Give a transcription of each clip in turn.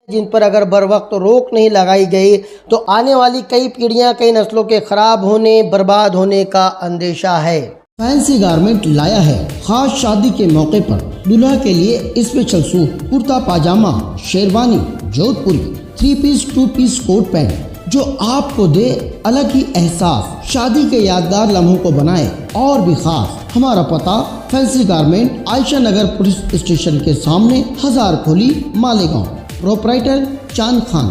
جن پر اگر بر وقت روک نہیں لگائی گئی تو آنے والی کئی پیڑھیاں کئی نسلوں کے خراب ہونے برباد ہونے کا اندیشہ ہے۔ فینسی گارمنٹ لایا ہے خاص شادی کے موقع پر دلہا کے لیے اسپیشل سوٹ، کرتا پاجامہ، شیروانی، جودھ پوری، 3 پیس 2 پیس کوٹ پینٹ جو آپ کو دے الگ ہی احساس، شادی کے یادگار لمحوں کو بنائے اور بھی خاص۔ ہمارا پتہ فینسی گارمنٹ عائشہ نگر پولیس اسٹیشن کے سامنے، ہزار کھولی، مالیگاؤں۔ پروپرائٹر چاند خان۔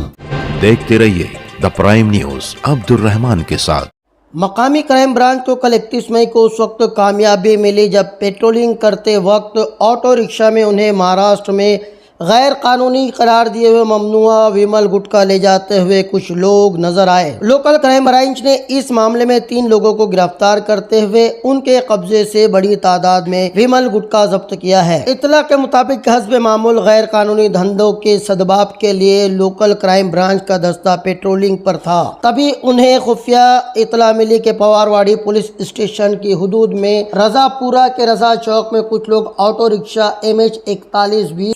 دیکھتے رہیے دا پرائم نیوز عبد الرحمان کے ساتھ۔ مقامی کرائم برانچ کو کل 31 مئی کو اس وقت کامیابی ملی جب پیٹرولنگ کرتے وقت آٹو رکشہ میں انہیں مہاراشٹر میں غیر قانونی قرار دیے ہوئے ممنوع ویمل گٹکا لے جاتے ہوئے کچھ لوگ نظر آئے۔ لوکل کرائم برانچ نے اس معاملے میں 3 لوگوں کو گرفتار کرتے ہوئے ان کے قبضے سے بڑی تعداد میں ویمل گٹکا ضبط کیا ہے۔ اطلاع کے مطابق حسب معمول غیر قانونی دھندوں کے سدباب کے لیے لوکل کرائم برانچ کا دستہ پیٹرولنگ پر تھا، تبھی انہیں خفیہ اطلاع ملی کہ پوارواڑی پولیس اسٹیشن کی حدود میں رضا پورہ کے رضا چوک میں کچھ لوگ آٹو رکشہ MH4120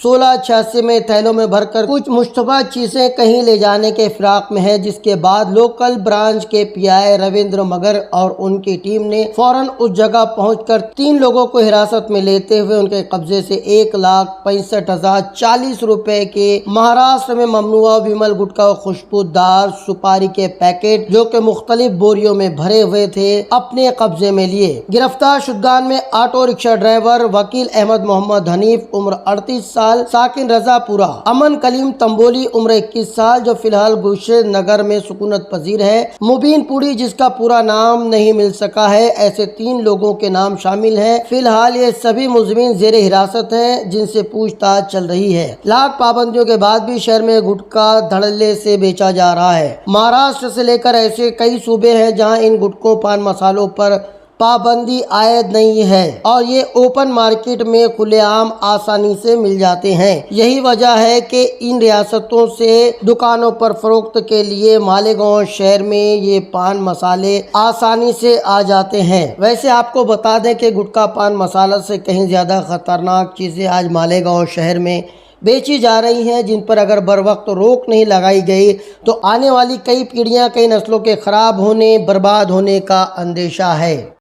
1686 میں تھیلوں میں بھر کر کچھ مشتبہ چیزیں کہیں لے جانے کے فراق میں ہے، جس کے بعد لوکل برانچ کے PI رویندر مگر اور ان کی ٹیم نے فوراً اس جگہ پہنچ کر 3 لوگوں کو حراست میں لیتے ہوئے ان کے قبضے سے 1,65,040 روپے کے مہاراشٹر میں ممنوع ویمل گٹکا و خوشبودار سپاری کے پیکٹ جو کہ مختلف بوریوں میں بھرے ہوئے تھے اپنے قبضے میں لیے۔ گرفتار شدگان میں آٹو رکشہ ڈرائیور وکیل احمد محمد حنیف عمر 38 سال ساکن رضا پورہ، امن کلیم تمبولی عمر 21 سال جو فی الحال گلشن نگر میں سکونت پذیر ہے، مبین پوری جس کا پورا نام نہیں مل سکا ہے، ایسے 3 لوگوں کے نام شامل ہیں۔ فی الحال یہ سبھی ملزمین زیر حراست ہیں جن سے پوچھ تاچھ چل رہی ہے۔ لاکھ پابندیوں کے بعد بھی شہر میں گٹکا دھڑلے سے بیچا جا رہا ہے۔ مہاراشٹر سے لے کر ایسے کئی صوبے ہیں جہاں ان گٹکوں پان مسالوں پر پابندی عائد نہیں ہے اور یہ اوپن مارکیٹ میں کھلے عام آسانی سے مل جاتے ہیں۔ یہی وجہ ہے کہ ان ریاستوں سے دکانوں پر فروخت کے لیے مالیگاؤں شہر میں یہ پان مسالے آسانی سے آ جاتے ہیں۔ ویسے آپ کو بتا دیں کہ گٹکا پان مسالہ سے کہیں زیادہ خطرناک چیزیں آج مالیگاؤں شہر میں بیچی جا رہی ہیں، جن پر اگر بر وقت روک نہیں لگائی گئی تو آنے والی کئی پیڑھیاں کئی نسلوں کے خراب ہونے برباد ہونے کا اندیشہ ہے۔